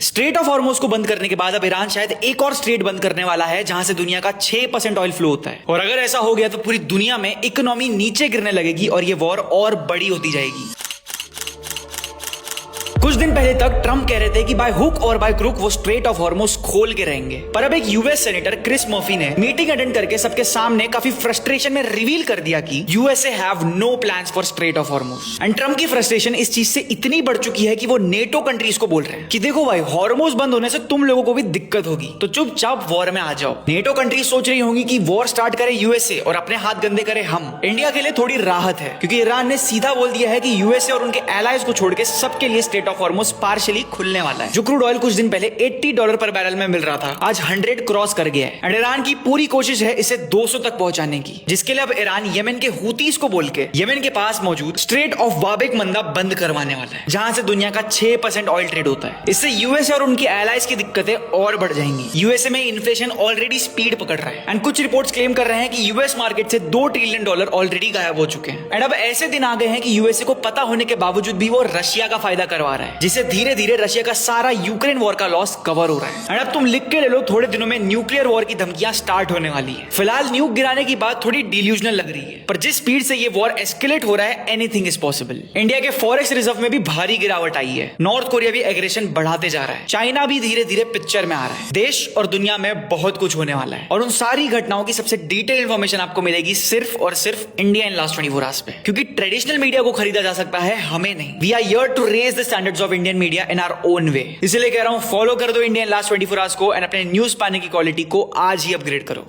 Straight of Hormuz को बंद करने के बाद अब ईरान शायद एक और स्ट्रेट बंद करने वाला है जहां से दुनिया का 6% ऑयल फ्लो होता है। और अगर ऐसा हो गया तो पूरी दुनिया में इकोनॉमी नीचे गिरने लगेगी और ये वॉर और बड़ी होती जाएगी। कुछ दिन पहले तक ट्रम्प कह रहे थे कि बाय हुक और बाय क्रुक वो स्ट्रेट ऑफ हॉर्मुज खोल के रहेंगे, पर अब एक यूएस सेनेटर क्रिस मर्फी ने मीटिंग अटेंड करके सबके सामने काफी फ्रस्ट्रेशन में रिवील कर दिया कि USA have no plans for strait of Hormuz. And Trump की फ्रस्ट्रेशन इस चीज से इतनी बढ़ चुकी है कि वो नेटो कंट्रीज को बोल रहे हैं कि देखो भाई, हॉर्मुज बंद होने से तुम लोगों को भी दिक्कत होगी, तो चुपचाप वॉर में आ जाओ। नेटो कंट्रीज सोच रही होंगी कि वॉर स्टार्ट करे यूएसए और अपने हाथ गंदे करे हम। इंडिया के लिए थोड़ी राहत है क्योंकि ईरान ने सीधा बोल दिया है कि यूएसए और उनके एलाइज को छोड़ के सबके लिए स्ट्रेट ऑफ हॉर्मुज पार्शियली खुलने वाला है। जो क्रूड ऑयल कुछ दिन पहले $80 पर बैरल में मिल रहा था, आज 100 क्रॉस कर गया है। एंड ईरान की पूरी कोशिश है इसे 200 तक पहुंचाने की, जिसके लिए अब ईरान यमन के हुतीस को बोल के यमन के पास मौजूद स्ट्रेट ऑफ बाब मंदा बंद करवाने वाला है, जहां से दुनिया का 6% ऑयल ट्रेड होता है। इससे यूएसए और उनके एलाइज की दिक्कतें और बढ़ जाएंगी। यूएसए में इन्फ्लेशन ऑलरेडी स्पीड पकड़ रहा है एंड कुछ रिपोर्ट्स क्लेम कर रहे हैं कि यूएस मार्केट से $2 ट्रिलियन ऑलरेडी गायब हो चुके हैं। एंड अब ऐसे दिन आ गए हैं कि यूएसए को पता होने के बावजूद भी वो रशिया का फायदा करवा रहा है, जिससे धीरे धीरे रशिया का सारा यूक्रेन वॉर का लॉस कवर हो रहा है। एंड अब तुम लिख के ले लो, थोड़े दिनों में न्यूक्लियर वॉर की धमकियां स्टार्ट होने वाली है। फिलहाल न्यूक गिराने की बात थोड़ी डिल्यूजनल लग रही है, पर जिस स्पीड से ये वॉर एस्केलेट हो रहा है, एनीथिंग इज पॉसिबल। इंडिया के फॉरेस्ट रिजर्व में भी भारी गिरावट आई है। नॉर्थ कोरिया भी एग्रेशन बढ़ाते जा रहा है। चाइना भी धीरे धीरे पिक्चर में आ रहा है। देश और दुनिया में बहुत कुछ होने वाला है और उन सारी घटनाओं की सबसे डिटेल इंफॉर्मेशन आपको मिलेगी सिर्फ और सिर्फ इंडिया इन लास्ट 24 आवर्स पे, क्योंकि ट्रेडिशनल मीडिया को खरीदा जा सकता है, हमें नहीं। We are here to raise the standards of Indian media in our own way. इसलिए कह रहा हूं, फॉलो कर दो इंडिया इन लास्ट 24 आवर्स को एंड अपने न्यूज पाने की क्वालिटी को आज ही अपग्रेड करो।